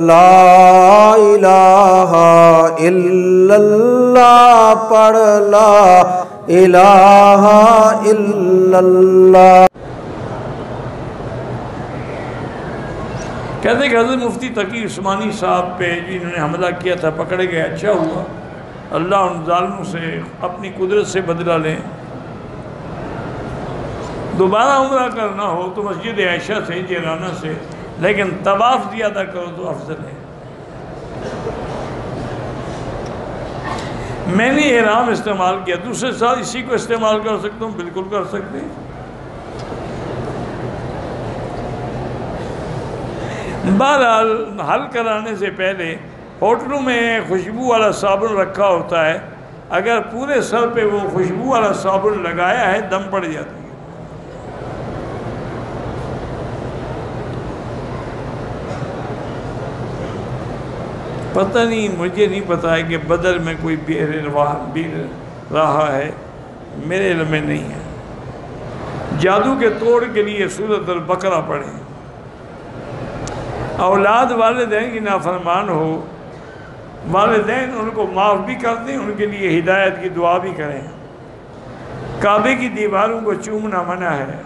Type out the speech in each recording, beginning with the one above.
لا الہ الا اللہ پڑھ لا الہ الا اللہ۔ کہتے ہیں کہ حضرت مفتی تقی عثمانی صاحب پہ جنہوں نے حملہ کیا تھا پکڑے گئے، اچھا ہوا اللہ ان ظالموں سے اپنی قدرت سے بدلہ لیں۔ دوبارہ عمرہ کرنا ہو تو مسجد عائشہ سے جیرانہ سے، لیکن طواف زیادہ کرو تو افضل ہے۔ میں نے احرام استعمال کیا، دوسرے سال اسی کو استعمال کر سکتا ہوں، بالکل کر سکتے ہیں۔ بہرحال حل کرانے سے پہلے ہوٹلوں میں خوشبو والا صابن رکھا ہوتا ہے، اگر پورے سر پہ وہ خوشبو والا صابن لگایا ہے دم پڑ جاتی ہے۔ پتہ نہیں، مجھے نہیں پتا ہے کہ بدر میں کوئی بیر رہا ہے، میرے علم میں نہیں ہے۔ جادو کے توڑ کے لیے سورۃ البقرہ پڑھیں۔ اولاد والدین کی نافرمان ہو، والدین ان کو معاف بھی کر دیں، ان کے لیے ہدایت کی دعا بھی کریں۔ کعبے کی دیواروں کو چومنا منع ہے۔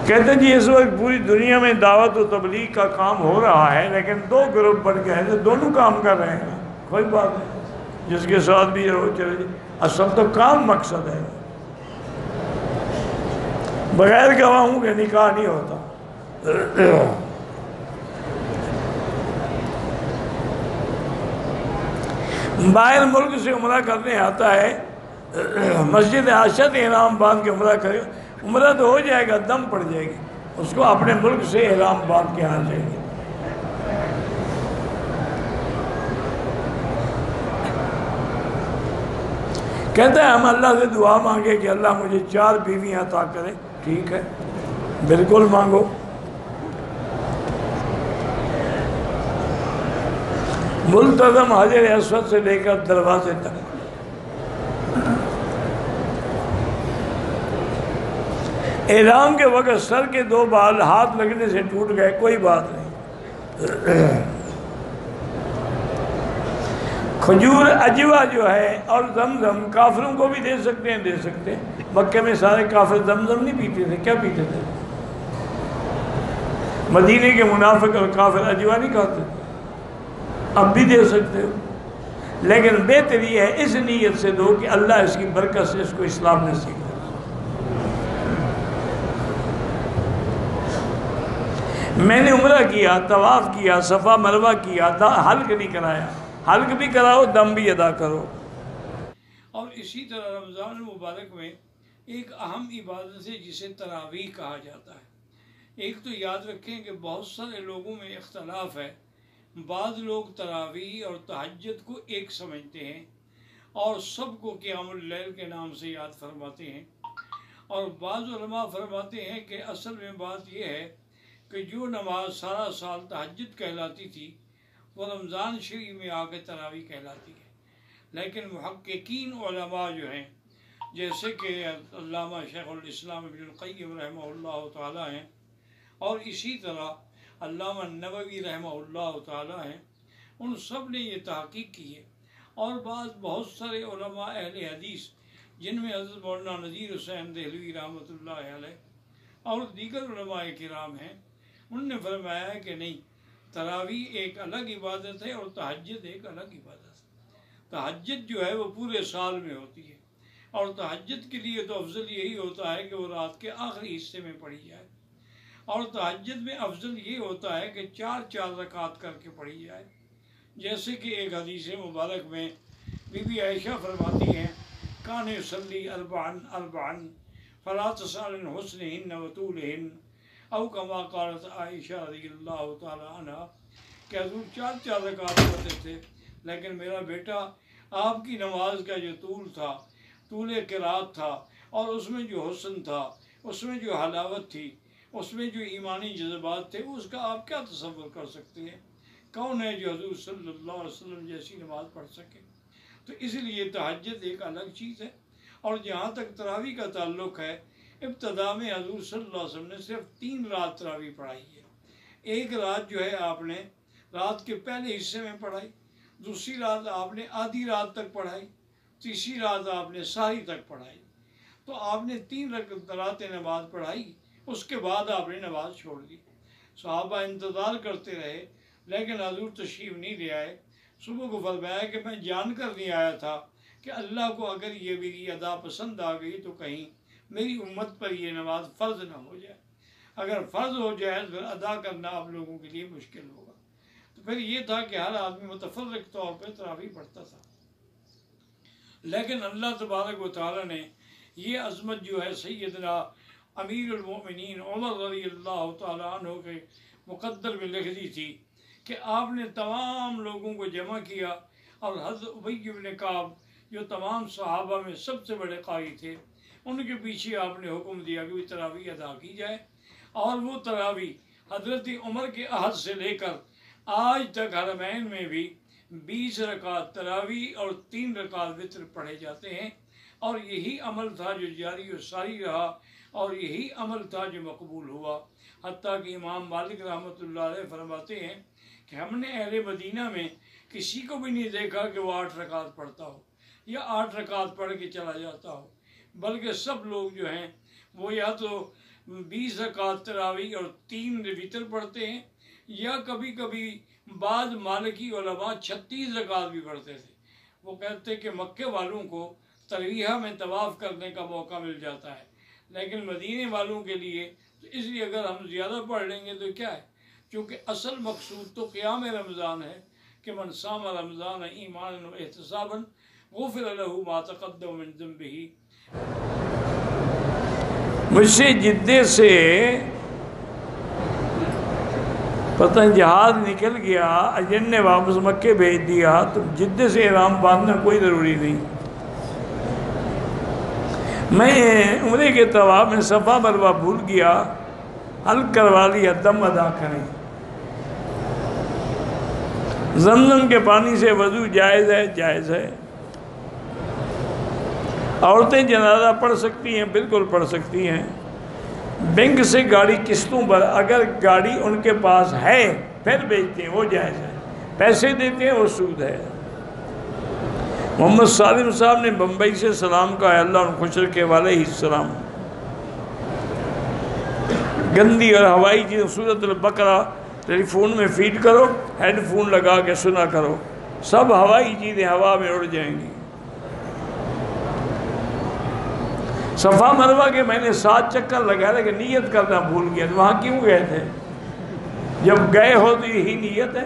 کہتے ہیں جی اس وقت پوری دنیا میں دعوت و تبلیغ کا کام ہو رہا ہے، لیکن دو گروپ بن گئے ہیں، دونوں کام کر رہے ہیں، کوئی بات نہیں، جس کے ساتھ بھی رہو چلے جی، اصل تو کام مقصد ہے۔ بغیر گواہوں کے نکاح نہیں ہوتا۔ باہر ملک سے عمرہ کرنے آتا ہے، مسجد عائشہ سے احرام باندھ کے عمرہ کرے، عمرہ تو ہو جائے گا، دم پڑ جائے گی، اس کو اپنے ملک سے احرام باندھ کے آنا چاہیے۔ کہتا ہے ہم اللہ سے دعا مانگے کہ اللہ مجھے 4 بیویاں عطا کرے، ٹھیک ہے، بالکل مانگو۔ ملتزم حجر اسود سے لے کر دروازے تک۔ احرام کے وقت سر کے 2 بال ہاتھ لگنے سے ٹوٹ گئے، کوئی بات نہیں۔ کھجور اجوا جو ہے اور زمزم کافروں کو بھی دے سکتے ہیں، دے سکتے ہیں۔ مکے میں سارے کافر زمزم نہیں پیتے تھے، کیا پیتے تھے؟ مدینے کے منافق اور کافر اجوا نہیں کھاتے تھے، اب بھی دے سکتے ہو، لیکن بہتری ہے اس نیت سے دو کہ اللہ اس کی برکت سے اس کو اسلام نصیب کرے۔ میں نے عمرہ کیا، طواف کیا، صفا مروہ کیا، حلق نہیں کرایا، حلق بھی کراؤ، دم بھی ادا کرو۔ اور اسی طرح رمضان مبارک میں ایک اہم عبادت ہے جسے تراویح کہا جاتا ہے۔ ایک تو یاد رکھیں کہ بہت سارے لوگوں میں اختلاف ہے، بعض لوگ تراویح اور تہجد کو ایک سمجھتے ہیں اور سب کو قیام اللیل کے نام سے یاد فرماتے ہیں، اور بعض علماء فرماتے ہیں کہ اصل میں بات یہ ہے کہ جو نماز سارا سال تہجد کہلاتی تھی وہ رمضان شریف میں آ کے تراویح کہلاتی ہے۔ لیکن محققین علماء جو ہیں جیسے کہ علامہ شیخ الاسلام ابن القیم رحمہ اللہ تعالیٰ ہیں، اور اسی طرح علامہ نووی رحمہ اللہ تعالیٰ ہیں، ان سب نے یہ تحقیق کی ہے۔ اور بہت سارے علماء اہل حدیث جن میں حضرت مولانا نذیر حسین دہلوی رحمۃ اللہ علیہ اور دیگر علماء کرام ہیں، انہوں نے فرمایا ہے کہ نہیں، تراویح ایک الگ عبادت ہے اور تہجد ایک الگ عبادت ہے۔ تہجد جو ہے وہ پورے سال میں ہوتی ہے، اور تہجد کے لیے تو افضل یہی ہوتا ہے کہ وہ رات کے آخری حصے میں پڑھی جائے، اور تہجد میں افضل یہ ہوتا ہے کہ 4 رکعت کر کے پڑھی جائے۔ جیسے کہ ایک حدیث مبارک میں بی بی عائشہ فرماتی ہیں، کان یصلی اربعا فلا تسأل عن حسنہن وطولہن، او کما قالت عائشہ رضی اللہ تعالی عنہ، کہ حضور 4 رکعت پڑھتے تھے، لیکن میرا بیٹا آپ کی نماز کا جو طول تھا، طول قرات تھا، اور اس میں جو حسن تھا، اس میں جو حلاوت تھی، اس میں جو ایمانی جذبات تھے، اس کا آپ کیا تصور کر سکتے ہیں؟ کون ہے جو حضور صلی اللہ علیہ وسلم جیسی نماز پڑھ سکے؟ تو اس لیے تہجد ایک الگ چیز ہے۔ اور جہاں تک تراویح کا تعلق ہے، ابتدا میں حضور صلی اللہ علیہ وسلم نے صرف 3 رات تراویح پڑھائی ہے، ایک رات جو ہے آپ نے رات کے پہلے حصے میں پڑھائی، دوسری رات آپ نے آدھی رات تک پڑھائی، تیسری رات آپ نے ساری تک پڑھائی۔ تو آپ نے 3 راتیں نماز پڑھائی، اس کے بعد آپ نے نماز چھوڑ دی۔ صحابہ انتظار کرتے رہے لیکن حضور تشریف نہیں لے آئے۔ صبح کو فرمایا کہ میں جان کر نہیں آیا تھا کہ اللہ کو اگر یہ میری ادا پسند آ گئی تو کہیں میری امت پر یہ نماز فرض نہ ہو جائے، اگر فرض ہو جائے تو ادا کرنا آپ لوگوں کے لیے مشکل ہوگا۔ تو پھر یہ تھا کہ ہر آدمی متفرق طور پہ تراویح پڑھتا تھا، لیکن اللہ تبارک و تعالیٰ نے یہ عظمت جو ہے سیدنا امیر المؤمنین عمر رضی اللہ تعالیٰ عنہ کے مقدر میں لکھ دی تھی کہ آپ نے تمام لوگوں کو جمع کیا، اور حضرت ابی بن کعب جو تمام صحابہ میں سب سے بڑے قاری تھے، ان کے پیچھے آپ نے حکم دیا کہ تراویح ادا کی جائے، اور وہ تراویح حضرت عمر کے عہد سے لے کر آج تک حرمین میں بھی 20 رکعت تراویح اور 3 رکعت وتر پڑھے جاتے ہیں، اور یہی عمل تھا جو جاری و ساری رہا، اور یہی عمل تھا جو مقبول ہوا۔ حتیٰ کہ امام مالک رحمۃ اللہ علیہ فرماتے ہیں کہ ہم نے اہل مدینہ میں کسی کو بھی نہیں دیکھا کہ وہ 8 رکعت پڑھتا ہو یا 8 رکعت پڑھ کے چلا جاتا ہو، بلکہ سب لوگ جو ہیں وہ یا تو 20 رکعت تراویح اور 3 وتر پڑھتے ہیں، یا کبھی کبھی بعض مالکی علماء 36 رکعت بھی پڑھتے تھے۔ وہ کہتے کہ مکے والوں کو ترویہ میں طواف کرنے کا موقع مل جاتا ہے، لیکن مدینے والوں کے لیے تو اس لیے اگر ہم زیادہ پڑھ لیں گے تو کیا ہے، کیونکہ اصل مقصود تو قیام رمضان ہے کہ من صام رمضان ایمانا و احتسابا غفر له ما تقدم من ذنبه۔ مجھ سے جدے سے پتہ جہاز نکل گیا، اجن نے واپس مکے بھیج دیا، تو جدے سے احرام باندھنا کوئی ضروری نہیں۔ میں عمرے کے طواف میں صفا مروہ بھول گیا، حلق کروا لیا، دم ادا کریں۔ زمزم کے پانی سے وضو جائز ہے؟ جائز ہے۔ عورتیں جنازہ پڑھ سکتی ہیں؟ بالکل پڑھ سکتی ہیں۔ بینک سے گاڑی قسطوں پر اگر گاڑی ان کے پاس ہے پھر بیچتے ہیں، وہ جائز ہے، پیسے دیتے ہیں وہ سود ہے۔ محمد سالم صاحب نے بمبئی سے سلام کہا، اللہ ان خوش رکھے، علیہ السلام۔ گندی اور ہوائی چیز سورۃ البقرہ ٹیلی فون میں فیڈ کرو، ہیڈ فون لگا کے سنا کرو، سب ہوائی چیزیں ہوا میں اڑ جائیں گی۔ صفا مروہ کے میں نے 7 چکر لگایا لیکن نیت کرنا بھول گیا۔ وہاں کیوں گئے تھے؟ جب گئے ہو تو یہی نیت ہے۔